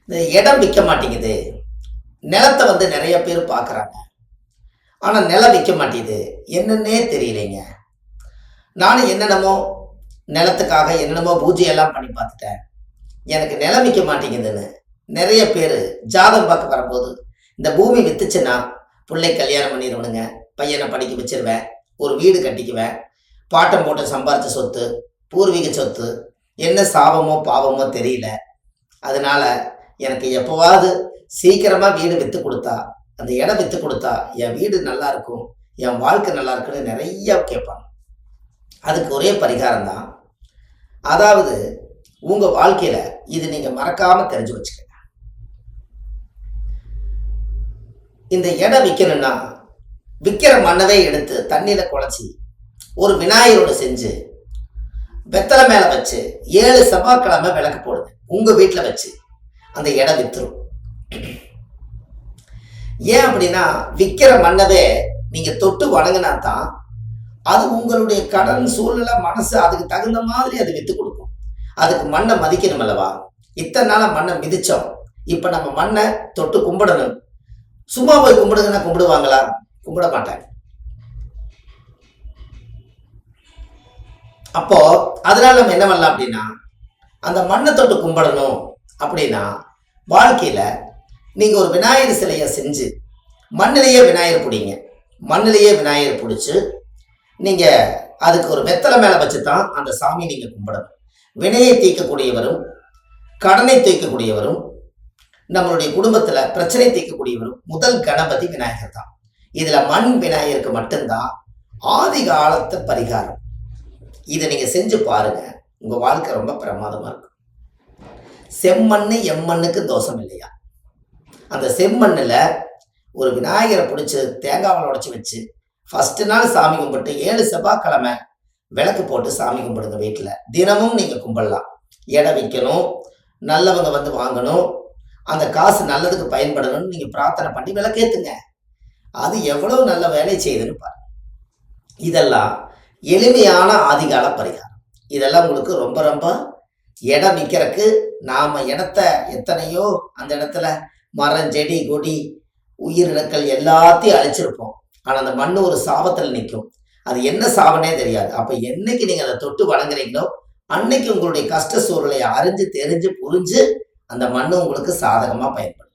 இந்த இடம் விற்க மாட்டேங்குது. நிலத்தை நிறைய பேர் பார்க்குறாங்க. ஆனா நிலம் விற்க மாட்டேங்குது. என்னன்னே தெரியலைங்க. நானும் என்னென்னமோ நிலத்துக்காக என்னென்னமோ பூஜையெல்லாம் பண்ணி பார்த்துட்டேன். எனக்கு நிலம் விற்க மாட்டேங்குதுன்னு நிறைய பேர் ஜாதகம் பார்க்க வரும்போது, இந்த பூமி வித்துச்சுன்னா பிள்ளை கல்யாணம் பண்ணிடுவனுங்க, பையனை படிக்க வச்சிருவேன், ஒரு வீடு கட்டிக்குவேன், பாட்டம் போட்டு சம்பாரிச்ச சொத்து, பூர்வீக சொத்து, என்ன சாபமோ பாவமோ தெரியல. அதனால எனக்கு எப்போவாவது சீக்கிரமா வீடு வித்து கொடுத்தா, அந்த இடம் வித்து கொடுத்தா என் வீடு நல்லா இருக்கும், என் வாழ்க்கை நல்லா இருக்குன்னு நிறைய கேட்பாங்க. அதுக்கு ஒரே பரிகாரம் தான். அதாவது உங்க வாழ்க்கையில இது நீங்க மறக்காம தெரிஞ்சு வச்சுக்கங்க. இந்த இடம் விற்கணும்னா விற்கிற மண்ணவே எடுத்து தண்ணியில குழச்சி ஒரு விநாயகரோட செஞ்சு வெத்தலை மேல வச்சு 7 செவ்வாய்க்கிழமை விளக்கு போடுங்க. உங்க வீட்டில் வச்சு அந்த இடம் வித்துரும். ஏன் அப்படின்னா விற்கிற மண்ணவே நீங்க தொட்டு வணங்கினா தான் அது உங்களுடைய கடன் சூழ்நிலை மனசு அதுக்கு தகுந்த மாதிரி அது வித்து கொடுக்கும். அதுக்கு மண்ணை மதிக்கணும் அல்லவா? இத்தனை நாள மண்ணை மிதிச்சோம், இப்ப நம்ம மண்ணை தொட்டு கும்பிடணும். சும்மா போய் கும்பிடுங்கன்னா கும்பிடுவாங்களா? கும்பிட மாட்டாங்க. அப்போ அதனால நம்ம என்ன பண்ணலாம் அப்படின்னா, அந்த மண்ணை தொட்டு கும்பிடணும் அப்படின்னா வாழ்க்கையில நீங்க ஒரு விநாயகர் சிலையை செஞ்சு மண்ணிலேயே விநாயகர் பிடிங்க. மண்ணிலேயே விநாயகர் பிடிச்சு நீங்க அதுக்கு ஒரு வெத்தலை மேல வச்சுதான் அந்த சாமி நீங்க கும்பிடணும். வினையை தீர்க்கக்கூடியவரும், கடனை தீர்க்கக்கூடியவரும், நம்மளுடைய குடும்பத்துல பிரச்சனை தீர்க்கக்கூடியவரும் முதல் கணபதி விநாயகர் தான். இதுல மண் விநாயகருக்கு மட்டும்தான் ஆதி காலத்து பரிகாரம். இதை நீங்க செஞ்சு பாருங்க, உங்க வாழ்க்கை ரொம்ப பிரமாதமா இருக்கும். செம்மண்ணு எம்மண்ணுக்கு தோஷம் இல்லையா? அந்த செம்மண்ணுல ஒரு விநாயகரை பிடிச்சி தேங்காவை உடைச்சி வச்சு ஃபர்ஸ்ட் நாள் சாமி கும்பிட்டு 7 செவ்வாய்க்கிழமை விளக்கு போட்டு சாமி கும்பிடுங்க. வீட்டில் தினமும் நீங்க கும்பிடலாம். இடம் விற்கணும், நல்லவங்க வாங்கணும், அந்த காசு நல்லதுக்கு பயன்படணும்னு நீங்க பிரார்த்தனை பண்ணி விளக்கேத்துங்க. அது எவ்வளவு நல்ல வேலை செய்யுதுன்னு பாருங்க. இதெல்லாம் எளிமையான ஆதிகால பரிகாரம். இதெல்லாம் உங்களுக்கு ரொம்ப ரொம்ப இடம் விற்கிறதுக்கு நாம இடத்த எத்தனையோ அந்த இடத்துல மரம் செடி கொடி உயிரினங்கள் எல்லாத்தையும் அழிச்சிருப்போம். ஆனா அந்த மண்ணு ஒரு சாபத்தில் நிற்கும். அது என்ன சாபனே தெரியாது. அப்ப என்னைக்கு நீங்க அதை தொட்டு வணங்குறீங்களோ அன்னைக்கு உங்களுடைய கஷ்ட சூழ்நிலையை அறிஞ்சு தெரிஞ்சு புரிஞ்சு அந்த மண்ணு உங்களுக்கு சாதகமா பயன்படும்.